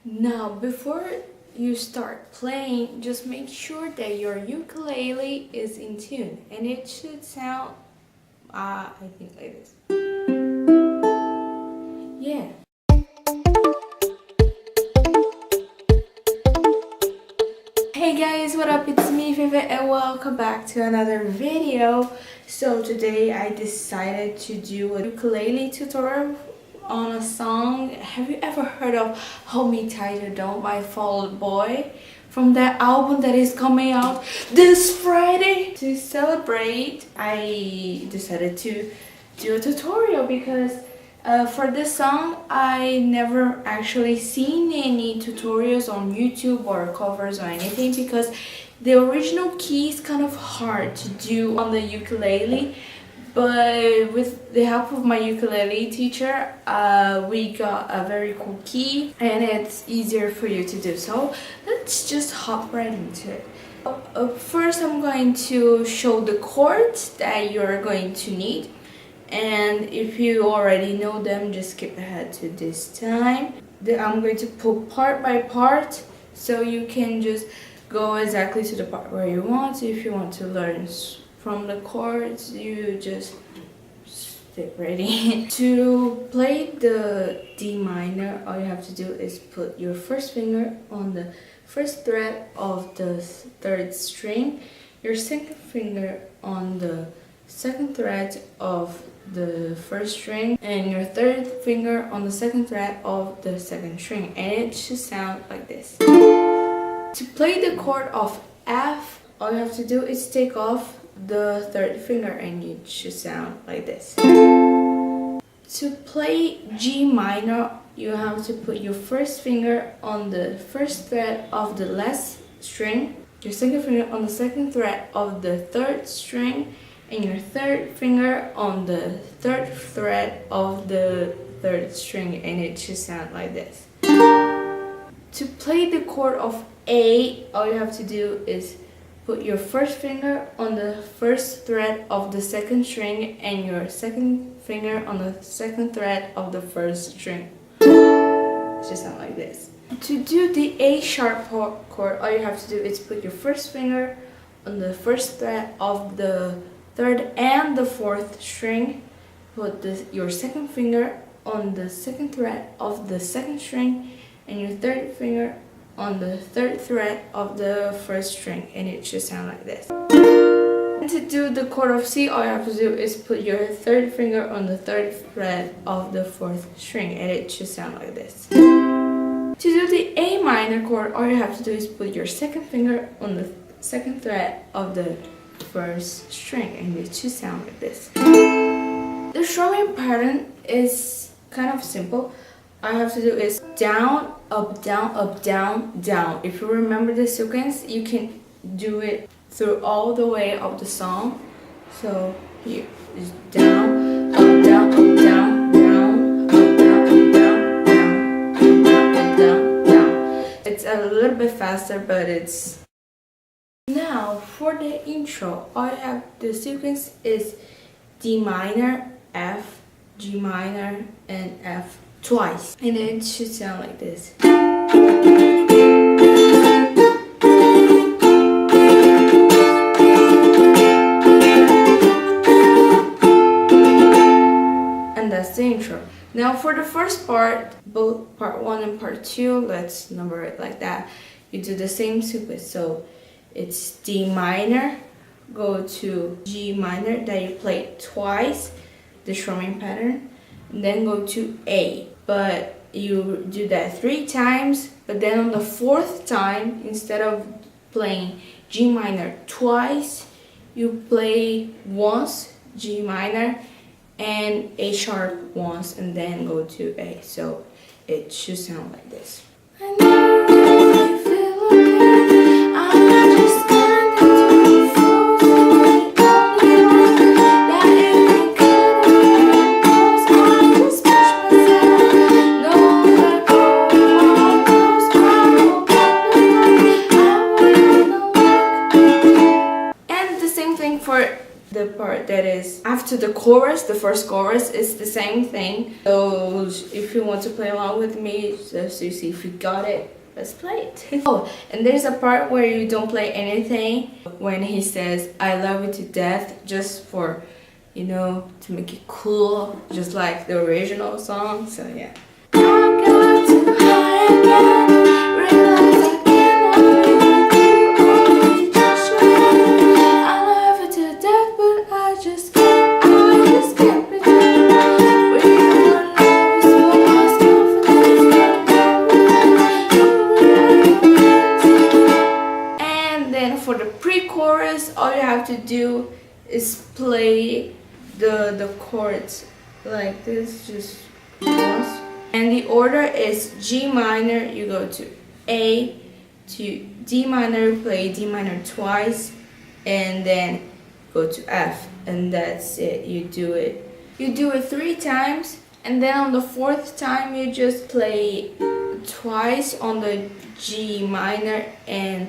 Now, before you start playing, just make sure that your ukulele is in tune, and it should sound, I think like this. Yeah. Hey guys, what up? It's me, Fefê, and welcome back to another video. So today I decided to do a ukulele tutorial on a song. Have you ever heard of Untitled Chapter by Fall Out Boy? From that album that is coming out this Friday. To celebrate, I decided to do a tutorial because for this song, I never actually seen any tutorials on YouTube or covers or anything because the original key is kind of hard to do on the ukulele. But with the help of my ukulele teacher, we got a very cool key and it's easier for you to do. So let's just hop right into it. First, I'm going to show the chords that you're going to need. And if you already know them, just skip ahead to this time. I'm going to put part by part so you can just go exactly to the part where you want. So if you want to learn from the chords, you just stay ready. To play the D minor, all you have to do is put your first finger on the first fret of the third string, your second finger on the second fret of the first string, and your third finger on the second fret of the second string, and it should sound like this. To play the chord of F, all you have to do is take off the third finger and it should sound like this. To play G minor, you have to put your first finger on the first fret of the last string, your second finger on the second fret of the third string, and your third finger on the third fret of the third string, and it should sound like this. To play the chord of A, all you have to do is put your first finger on the first fret of the second string and your second finger on the second fret of the first string. It should sound like this. To do the A sharp chord, all you have to do is put your first finger on the first fret of the third and the fourth string, put your second finger on the second fret of the second string, and your third finger on the third fret of the first string, and it should sound like this. And to do the chord of C, all you have to do is put your third finger on the third fret of the fourth string, and it should sound like this. To do the A minor chord, all you have to do is put your second finger on the second fret of the first string, and it should sound like this. The strumming pattern is kind of simple. All you have to do is down, up, down. If you remember the sequence, you can do it through all the way of the song. So here is down, up, down, up, down, down, up, down, up, down. It's a little bit faster, but it's... Now for the intro, all you have, the sequence is D minor, F, G minor, and F twice, and it should sound like this. And that's the intro. Now for the first part, both part 1 and part 2, let's number it like that. You do the same sequence, so it's D minor, go to G minor that you play twice, the strumming pattern, and then go to A. But you do that 3 times, but then on the 4th time, instead of playing G minor twice, you play once G minor and A sharp once, and then go to A. So it should sound like this. part that is after the chorus, the first chorus. It's the same thing. So if you want to play along with me, just to see if you got it, let's play it. Oh, and there's a part where you don't play anything when he says I love you to death, just for, you know, to make it cool, just like the original song. So yeah. I got too high again, realize I cannot be with you, only just you. I love you to death, but I just can't pretend. For you, my love is what lost confidence. And then for the pre-chorus, all you have to do is play the chords like this, just once. And the order is G minor, you go to A, to D minor, play D minor twice, and then go to F, and that's it. You do it 3 times, and then on the 4th time you just play twice on the G minor and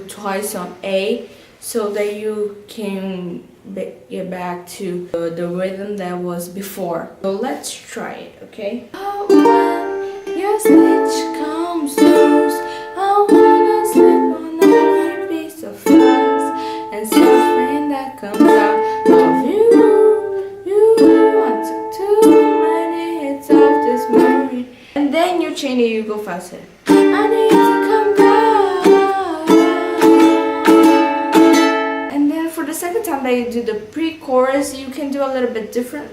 twice on A, so that you can get back to the rhythm that was before. So let's try it, okay? Oh, when your stitch comes loose, I wanna slip on every piece of fuzz and something that comes out of you. You want too many hits of this memory, and then you change it, you go faster. I need to come down. The second time that you do the pre-chorus, you can do a little bit different,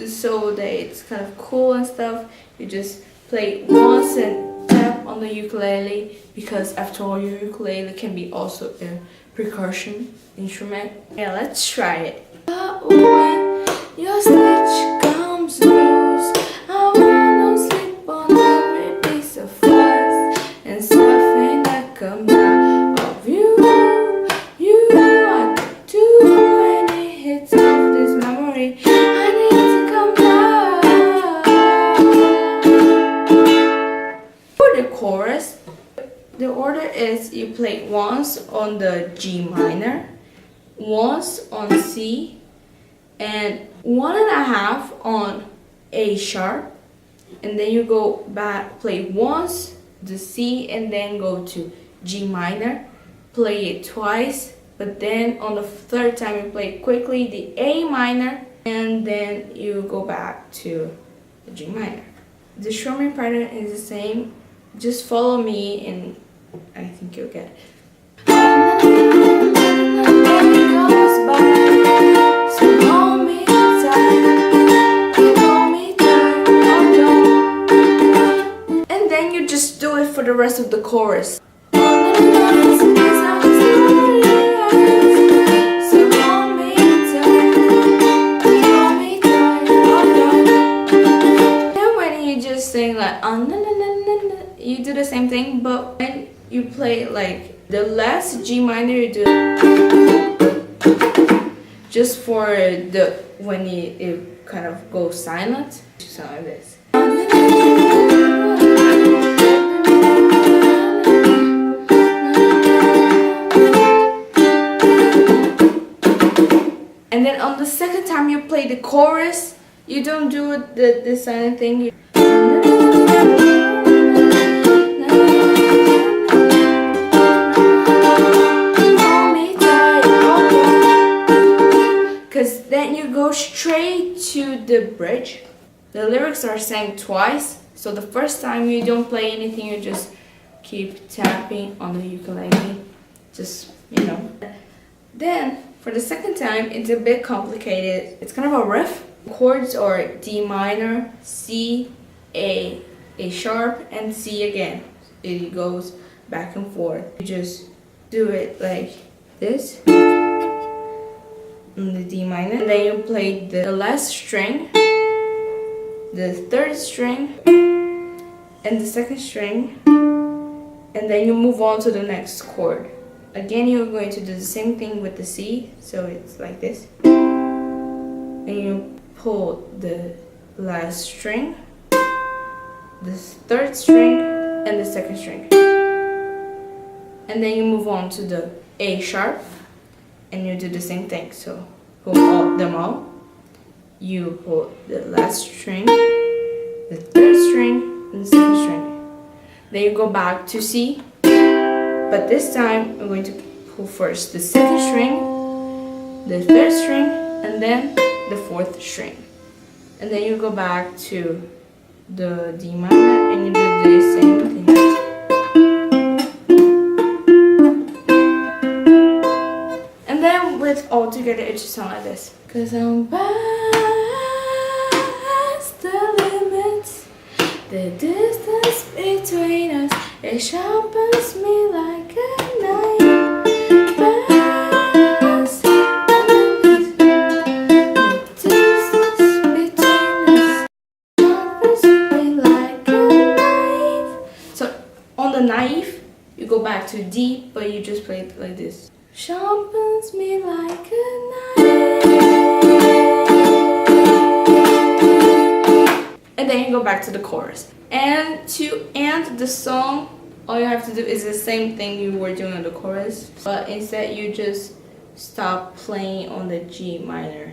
so that it's kind of cool and stuff. You just play once and tap on the ukulele, because after all, your ukulele can be also a percussion instrument. Yeah, let's try it. But when your stitch comes loose, I wanna slip on every piece of fuzz and something that comes out of you. Chorus, the order is you play once on the G minor, once on C, and 1.5 on A sharp, and then you go back, play once the C, and then go to G minor, play it twice, but then on the 3rd time you play quickly the A minor, and then you go back to the G minor. The strumming pattern is the same. Just follow me and I think you'll get it. And then you just do it for the rest of the chorus. And when you just sing like you do the same thing, but when you play like the last G minor, you do just for the when it kind of goes silent. Sound like this. And then on the second time you play the chorus, you don't do the silent thing. Then you go straight to the bridge. The lyrics are sang twice, so the first time you don't play anything, you just keep tapping on the ukulele, just, you know. Then for the second time, it's a bit complicated. It's kind of a riff. Chords are D minor, C, A sharp, and C again. It goes back and forth. You just do it like this. On the D minor, and then you play the last string, the 3rd string, and the 2nd string, and then you move on to the next chord. Again, you're going to do the same thing with the C, so it's like this, and you pull the last string, the 3rd string, and the 2nd string, and then you move on to the A sharp, and you do the same thing. So hold them all. You hold the last string, the third string, and the second string. Then you go back to C, but this time I'm going to pull first the second string, the third string, and then the fourth string. And then you go back to the D minor and you do the same thing. And then with all together it just sounds like this. 'Cause I'm past the limits, the distance between us, it sharpens me like a knife. Past the limits, the distance between us sharpens me like a knife. So on the knife, you go back to D, but you just play it like this. Sharpens me like a knife. And then you go back to the chorus. And to end the song, all you have to do is the same thing you were doing on the chorus, but instead you just stop playing on the G minor.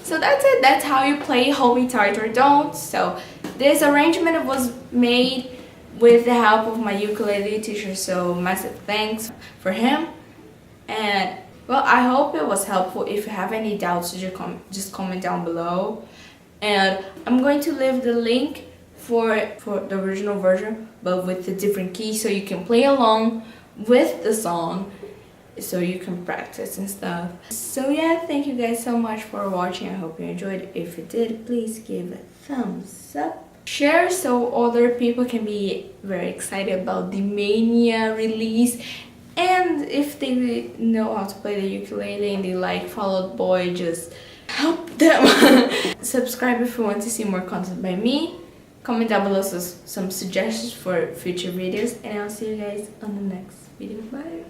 So that's it. That's how you play Hold Me Tight or Don't. So this arrangement was made with the help of my ukulele teacher, so massive thanks for him. And well, I hope it was helpful. If you have any doubts, just comment down below. And I'm going to leave the link for the original version, but with the different keys, so you can play along with the song, so you can practice and stuff. So yeah, thank you guys so much for watching. I hope you enjoyed it. If you did, please give a thumbs up. Share so other people can be very excited about the Mania release. And if they know how to play the ukulele and they like Fall Out Boy, just help them. Subscribe if you want to see more content by me. Comment down below some suggestions for future videos. And I'll see you guys on the next video. Bye.